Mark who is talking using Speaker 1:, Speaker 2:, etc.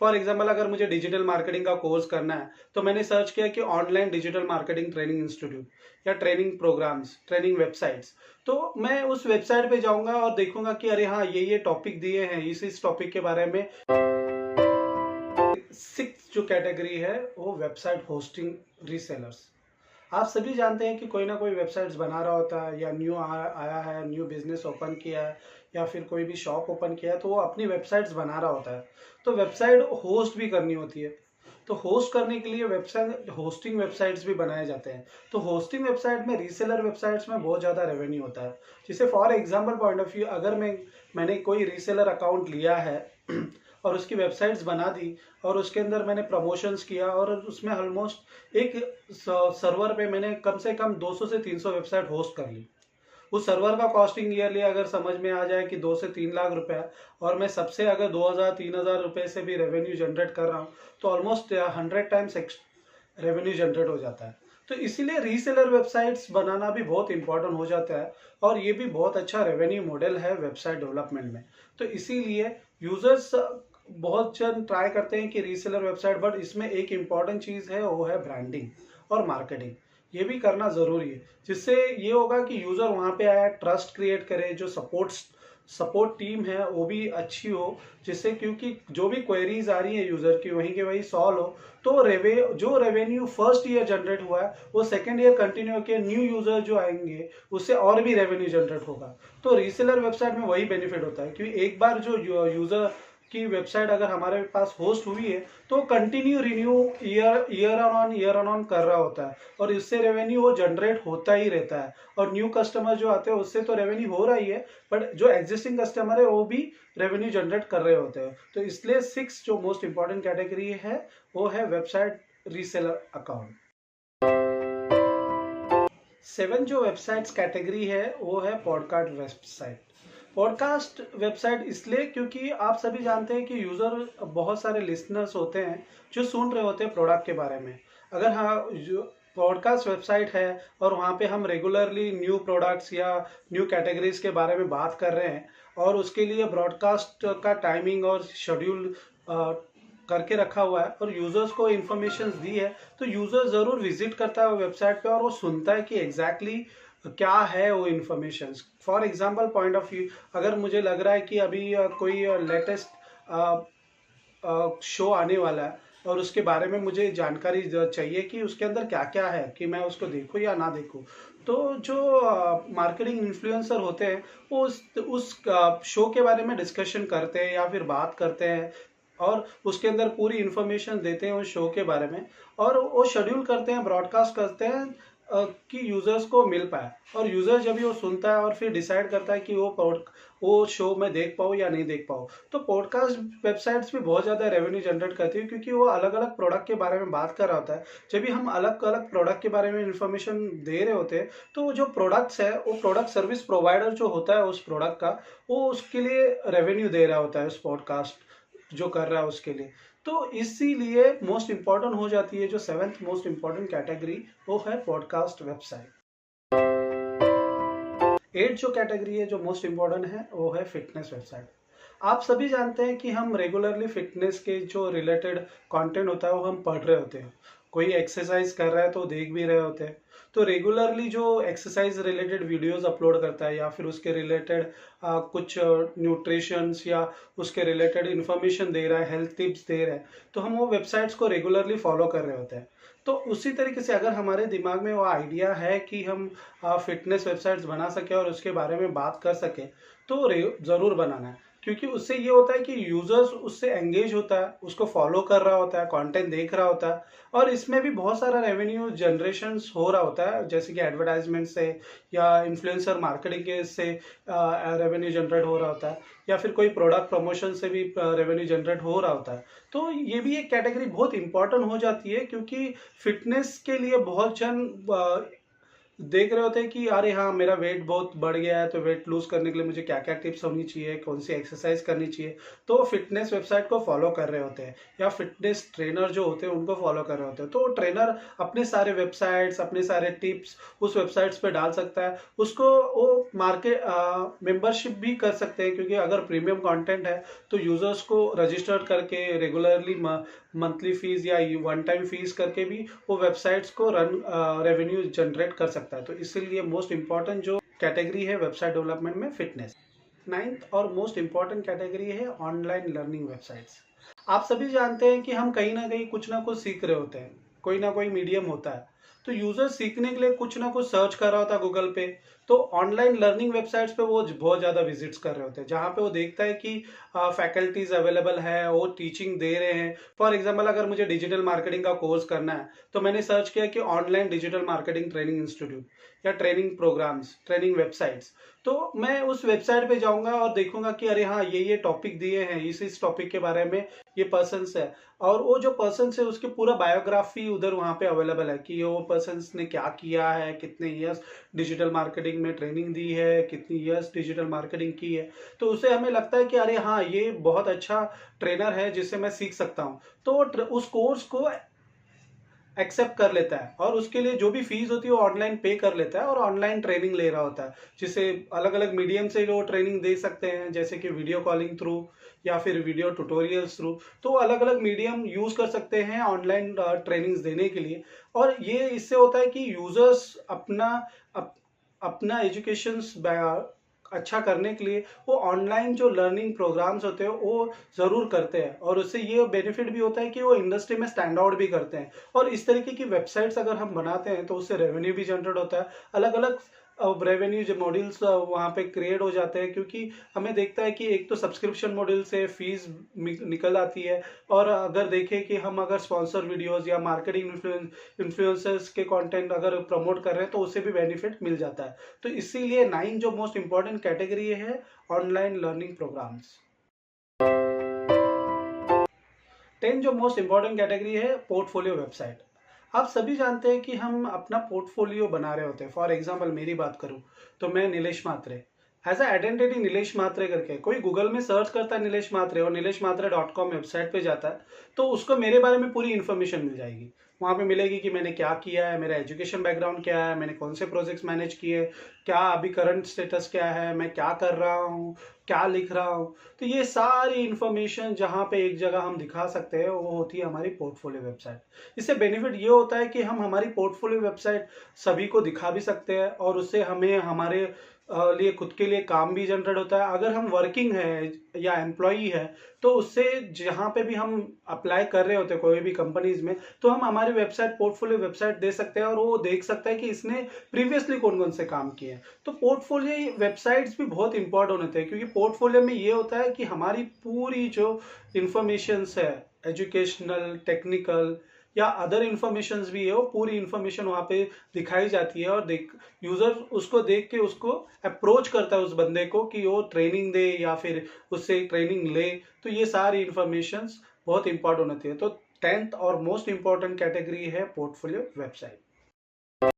Speaker 1: For example अगर मुझे digital marketing का कोर्स करना है तो मैंने सर्च किया कि online digital marketing training institute या ट्रेनिंग प्रोग्राम्स, ट्रेनिंग वेबसाइट्स। तो मैं उस वेबसाइट पे जाऊंगा और देखूंगा कि अरे हाँ, ये टॉपिक दिए हैं, इस टॉपिक के बारे में। सिक्स जो कैटेगरी है वो वेबसाइट होस्टिंग रीसेलर्स। आप सभी जानते हैं कि कोई ना कोई वेबसाइट्स बना रहा होता है, या न्यू आया है, न्यू बिजनेस ओपन किया है, या फिर कोई भी शॉप ओपन किया है तो वो अपनी वेबसाइट्स बना रहा होता है। तो वेबसाइट होस्ट भी करनी होती है। तो होस्ट करने के लिए वेबसाइट होस्टिंग वेबसाइट्स भी बनाए जाते हैं। तो होस्टिंग वेबसाइट में, रीसेलर वेबसाइट्स में बहुत ज़्यादा रेवेन्यू होता है। जैसे for example point of view, अगर मैंने कोई रीसेलर अकाउंट लिया है और उसकी वेबसाइट्स बना दी और उसके अंदर मैंने प्रमोशंस किया और उसमें ऑलमोस्ट एक सर्वर पे मैंने कम से कम 200 से 300 वेबसाइट होस्ट कर ली। उस सर्वर का कॉस्टिंग ईयरली अगर समझ में आ जाए कि 2 से 3 लाख रुपए है, और मैं सबसे अगर 2000-3000 रुपए से भी रेवेन्यू जनरेट कर रहा हूँ, तो ऑलमोस्ट 100 टाइम्स रेवेन्यू जनरेट हो जाता है। तो इसीलिए रीसेलर वेबसाइट्स बनाना भी बहुत इंपॉर्टेंट हो जाता है, और ये भी बहुत अच्छा रेवेन्यू मॉडल है वेबसाइट डेवलपमेंट में। तो इसीलिए यूजर्स बहुत जन ट्राई करते हैं कि रीसेलर वेबसाइट, बट इसमें एक इम्पॉर्टेंट चीज़ है, वो है ब्रांडिंग और मार्केटिंग। ये भी करना ज़रूरी है, जिससे ये होगा कि यूज़र वहाँ पे आया, ट्रस्ट क्रिएट करे, जो सपोर्ट टीम है वो भी अच्छी हो, जिससे क्योंकि जो भी क्वेरीज आ रही है यूज़र की वहीं के वहीं सॉल्व हो। तो जो रेवेन्यू फर्स्ट ईयर जनरेट हुआ है वो सेकेंड ईयर कंटिन्यू होकर न्यू यूज़र जो आएंगे उससे और भी रेवेन्यू जनरेट होगा। तो रीसेलर वेबसाइट में वही बेनिफिट होता है, क्योंकि एक बार जो यूज़र की वेबसाइट अगर हमारे पास होस्ट हुई है तो कंटिन्यू रिन्यू ईयर ऑन कर रहा होता है, और इससे रेवेन्यू वो जनरेट होता ही रहता है। और न्यू कस्टमर जो आते हैं उससे तो रेवेन्यू हो रहा ही है, बट जो एग्जिस्टिंग कस्टमर है वो भी रेवेन्यू जनरेट कर रहे होते हैं। तो इसलिए 6 जो मोस्ट इंपॉर्टेंट कैटेगरी है वो है वेबसाइट रीसेलर अकाउंट। 7 जो वेबसाइट्स कैटेगरी है वो है पॉडकास्ट वेबसाइट। पॉडकास्ट वेबसाइट इसलिए क्योंकि आप सभी जानते हैं कि यूज़र, बहुत सारे लिसनर्स होते हैं जो सुन रहे होते हैं प्रोडक्ट के बारे में। अगर हाँ, जो पॉडकास्ट वेबसाइट है और वहाँ पे हम रेगुलरली न्यू प्रोडक्ट्स या न्यू कैटेगरीज के बारे में बात कर रहे हैं, और उसके लिए ब्रॉडकास्ट का टाइमिंग और शेड्यूल करके रखा हुआ है और यूज़र्स को इन्फॉर्मेशन दी है, तो यूज़र ज़रूर विजिट करता है वेबसाइट पे और वो सुनता है कि एग्जैक्टली क्या है वो information. For example point of view, अगर मुझे लग रहा है कि अभी कोई लेटेस्ट शो आने वाला है और उसके बारे में मुझे जानकारी चाहिए कि उसके अंदर क्या क्या है, कि मैं उसको देखूं या ना देखूं, तो जो मार्केटिंग इन्फ्लुएंसर होते हैं वो उस शो के बारे में डिस्कशन करते हैं या फिर बात करते हैं, और उसके अंदर पूरी इन्फॉर्मेशन देते हैं उस शो के बारे में, और वो शेड्यूल करते हैं, ब्रॉडकास्ट करते हैं कि यूजर्स को मिल पाए। और यूजर जब भी वो सुनता है और फिर डिसाइड करता है कि वो शो मैं देख पाऊँ या नहीं देख पाऊँ। तो पॉडकास्ट वेबसाइट्स भी बहुत ज़्यादा रेवेन्यू जनरेट करती है, क्योंकि वो अलग अलग प्रोडक्ट के बारे में बात कर रहा होता है। जब भी हम अलग अलग प्रोडक्ट के बारे में इंफॉर्मेशन दे रहे होते हैं, तो जो प्रोडक्ट्स है, वो प्रोडक्ट सर्विस प्रोवाइडर जो होता है उस प्रोडक्ट का, वो उसके लिए रेवेन्यू दे रहा होता है उस पॉडकास्ट जो कर रहा है उसके लिए। तो इसीलिए मोस्ट इंपॉर्टेंट हो जाती है जो 7th मोस्ट इंपॉर्टेंट कैटेगरी, वो है पॉडकास्ट वेबसाइट। 8 जो कैटेगरी है जो मोस्ट इंपॉर्टेंट है वो है फिटनेस वेबसाइट। आप सभी जानते हैं कि हम रेगुलरली फिटनेस के जो रिलेटेड कंटेंट होता है वो हम पढ़ रहे होते हैं। कोई एक्सरसाइज कर रहा है तो देख भी रहे होते हैं। तो रेगुलरली जो एक्सरसाइज रिलेटेड वीडियोस अपलोड करता है या फिर उसके रिलेटेड कुछ न्यूट्रिशंस या उसके रिलेटेड इंफॉर्मेशन दे रहा है, हेल्थ टिप्स दे रहा है, तो हम वो वेबसाइट्स को रेगुलरली फॉलो कर रहे होते हैं। तो उसी तरीके से अगर हमारे दिमाग में वो आइडिया है कि हम फिटनेस वेबसाइट्स बना सके और उसके बारे में बात कर सके, तो ज़रूर बनाना है, क्योंकि उससे ये होता है कि यूजर्स उससे एंगेज होता है, उसको फॉलो कर रहा होता है, कंटेंट देख रहा होता है, और इसमें भी बहुत सारा रेवेन्यू जनरेशन हो रहा होता है, जैसे कि एडवर्टाइजमेंट से या इन्फ्लुएंसर मार्केटिंग के से रेवेन्यू जनरेट हो रहा होता है, या फिर कोई प्रोडक्ट प्रमोशन से भी रेवेन्यू जनरेट हो रहा होता है। तो ये भी एक कैटेगरी बहुत इंपॉर्टेंट हो जाती है, क्योंकि फिटनेस के लिए बहुत जन देख रहे होते हैं कि अरे हाँ, मेरा वेट बहुत बढ़ गया है, तो वेट लूज करने के लिए मुझे क्या क्या टिप्स होनी चाहिए, कौन सी एक्सरसाइज करनी चाहिए। तो फिटनेस वेबसाइट को फॉलो कर रहे होते हैं, या फिटनेस ट्रेनर जो होते हैं उनको फॉलो कर रहे होते हैं। तो ट्रेनर अपने सारे वेबसाइट्स, अपने सारे टिप्स उस वेबसाइट्स पे डाल सकता है। उसको वो मार्केट मेंबरशिप भी कर सकते हैं, क्योंकि अगर प्रीमियम कंटेंट है तो यूजर्स को रजिस्टर करके रेगुलरली मंथली फीस या वन टाइम फीस करके भी वो वेबसाइट्स को रन रेवेन्यू जनरेट कर सकता है। तो इसीलिए मोस्ट इंपॉर्टेंट जो कैटेगरी है वेबसाइट डेवलपमेंट में फिटनेस। नाइन्थ और मोस्ट इंपॉर्टेंट कैटेगरी है ऑनलाइन लर्निंग वेबसाइट्स। आप सभी जानते हैं कि हम कहीं ना कुछ सीख रहे होते हैं, कोई ना कोई मीडियम होता है। तो यूजर सीखने के लिए कुछ ना कुछ सर्च कर रहा होता है गूगल पे। तो ऑनलाइन लर्निंग वेबसाइट्स पे वो बहुत ज़्यादा विजिट्स कर रहे होते हैं, जहाँ पे वो देखता है कि फैकल्टीज अवेलेबल है, वो टीचिंग दे रहे हैं। फॉर एग्जाम्पल, अगर मुझे डिजिटल मार्केटिंग का कोर्स करना है तो मैंने सर्च किया कि online digital marketing training institute या ट्रेनिंग प्रोग्राम्स, ट्रेनिंग वेबसाइट्स। तो मैं उस वेबसाइट पे जाऊंगा और देखूंगा कि अरे हाँ, ये टॉपिक दिए हैं, इस टॉपिक के बारे में ये पर्सन्स है। और वो जो पर्सन है उसके पूरा बायोग्राफी उधर वहाँ पे अवेलेबल है कि वो पर्सन ने क्या किया है, कितने ईयर्स डिजिटल मार्केटिंग में ट्रेनिंग दी है, कितनी ईयर्स डिजिटल मार्केटिंग की है। तो उससे हमें लगता है कि अरे हाँ, ये बहुत अच्छा ट्रेनर है जिससे मैं सीख सकता हूँ। तो उस कोर्स को एक्सेप्ट कर लेता है और उसके लिए जो भी फीस होती है वो ऑनलाइन पे कर लेता है और ऑनलाइन ट्रेनिंग ले रहा होता है, जिसे अलग अलग मीडियम से वो ट्रेनिंग दे सकते हैं, जैसे कि वीडियो कॉलिंग थ्रू या फिर वीडियो ट्यूटोरियल्स थ्रू। तो अलग अलग मीडियम यूज कर सकते हैं ऑनलाइन ट्रेनिंग्स देने के लिए। और ये इससे होता है कि यूजर्स अपना एजुकेशन अच्छा करने के लिए वो ऑनलाइन जो लर्निंग प्रोग्राम्स होते हैं वो ज़रूर करते हैं, और उससे ये बेनिफिट भी होता है कि वो इंडस्ट्री में स्टैंड आउट भी करते हैं। और इस तरीके की वेबसाइट्स अगर हम बनाते हैं तो उससे रेवेन्यू भी जनरेट होता है। अलग अलग रेवेन्यू जो मॉड्यूल्स वहाँ पे क्रिएट हो जाते हैं, क्योंकि हमें देखता है कि एक तो सब्सक्रिप्शन मॉड्यूल से फीस निकल आती है। और अगर देखें कि हम अगर स्पॉन्सर वीडियोस या मार्केटिंग इन्फ्लुएंसर्स के कंटेंट अगर प्रमोट कर रहे हैं तो उससे भी बेनिफिट मिल जाता है। तो इसीलिए 9 जो मोस्ट इंपॉर्टेंट कैटेगरी है ऑनलाइन लर्निंग प्रोग्राम्स। 10 जो मोस्ट इंपॉर्टेंट कैटेगरी है पोर्टफोलियो वेबसाइट। आप सभी जानते हैं कि हम अपना पोर्टफोलियो बना रहे होते हैं। फॉर एग्जांपल मेरी बात करूं तो मैं नीलेश मात्रे, एज अ आइडेंटिटी नीलेश मात्रे करके कोई गूगल में सर्च करता है नीलेश मात्रे और nileshmatre.com वेबसाइट पे जाता है, तो उसको मेरे बारे में पूरी इन्फॉर्मेशन मिल जाएगी। वहाँ पे मिलेगी कि मैंने क्या किया है, मेरा एजुकेशन बैकग्राउंड क्या है, मैंने कौन से प्रोजेक्ट्स मैनेज किए, क्या अभी करंट स्टेटस क्या है, मैं क्या कर रहा हूँ, क्या लिख रहा हूँ। तो ये सारी इन्फॉर्मेशन जहाँ पे एक जगह हम दिखा सकते हैं वो होती है हमारी पोर्टफोलियो वेबसाइट। इससे बेनिफिट ये होता है कि हम हमारी पोर्टफोलियो वेबसाइट सभी को दिखा भी सकते हैं, और उससे हमें हमारे लिए खुद के लिए काम भी जनरेट होता है। अगर हम वर्किंग है या एम्प्लॉई है तो उससे जहाँ पे भी हम अप्लाई कर रहे होते हैं कोई भी कंपनीज में, तो हम हमारी वेबसाइट पोर्टफोलियो वेबसाइट दे सकते हैं और वो देख सकता है कि इसने प्रीवियसली कौन कौन से काम किए हैं। तो पोर्टफोलियो वेबसाइट्स भी बहुत इंपॉर्टेंट होते हैं, क्योंकि पोर्टफोलियो में ये होता है कि हमारी पूरी जो इंफॉर्मेशन है, एजुकेशनल, टेक्निकल या अदर इंफॉर्मेशन भी है, वो पूरी इंफॉर्मेशन वहाँ पे दिखाई जाती है। और यूजर उसको देख के उसको अप्रोच करता है उस बंदे को कि वो ट्रेनिंग दे या फिर उससे ट्रेनिंग ले। तो ये सारी इंफॉर्मेशन बहुत इंपॉर्टेंट होती है। तो 10th और मोस्ट इंपॉर्टेंट कैटेगरी है पोर्टफोलियो वेबसाइट।